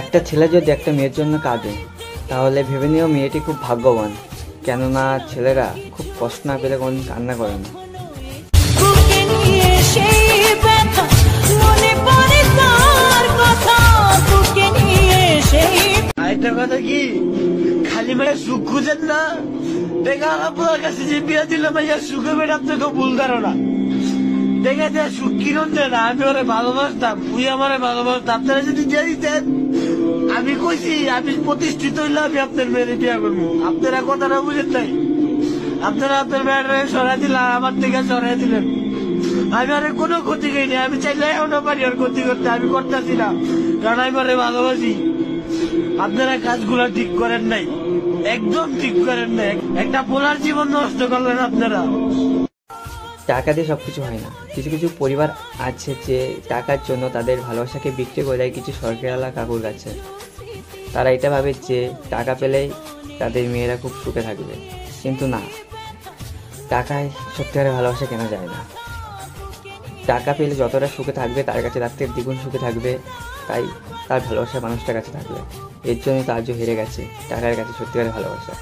একটা ছেলে যদি একটা মেয়ের জন্য কাঁদে তাহলে ভেবে নিও মেয়েটি খুব ভাগ্যবান, কেননা ছেলেরা খুব কষ্ট না পেলে কোনোদিন কান্না করে না। আরেকটা কথা কি, খালি মেয়ে সুখ খুঁজেন না, দেখা আপনার কাছে যে বিয়ে দিল ভাইয়া সুখে মেয়ে আপনাকে ভুল ধারণা দেখা যায় সুখ কিরণ দেয় না। আমি ওরে ভালোবাসতাম, তুই আমারে ভালোবাসতাম, আপনারা যদি দিয়ে দিতেন, আমি কইছি আমি প্রতিষ্ঠিত হইলে আমি আপনার মেয়ের বিয়ে করবো। আপনারা কথাটা বুঝেন নাই, আপনারা আপনার মেয়েটা সরাই দিলেন, আমার থেকে সরাই দিলেন। আমি আর কোনো ক্ষতি করিনি, আমি চাইলে এখনো পারি আর ক্ষতি করতে, আমি করতেছি না, কারণ আমি ওরে ভালোবাসি। আপনারা কাজগুলা ঠিক করেন নাই, একদম ঠিক করেন নাই, একটা পোলার জীবন নষ্ট করলেন আপনারা। টাকা দিয়ে সবকিছু হয় না। কিছু কিছু পরিবার আছে যে টাকার জন্য তাদের ভালোবাসাকে বিক্রি করে দেয় কিছু সরকারিওয়ালা কাকুর কাছে। তারা এটা ভাবে যে টাকা পেলেই তাদের মেয়েরা খুব সুখে থাকবে, কিন্তু না, টাকায় সত্যিকারের ভালোবাসা কেনা যায় না। টাকা পেলে যতটা সুখে থাকবে তার কাছে তার থেকে দ্বিগুণ সুখে থাকবে, তাই তার ভালোবাসা মানুষটার কাছে থাকবে। এর জন্য তার যে হেরে গেছে টাকার কাছে সত্যিকারের ভালোবাসা।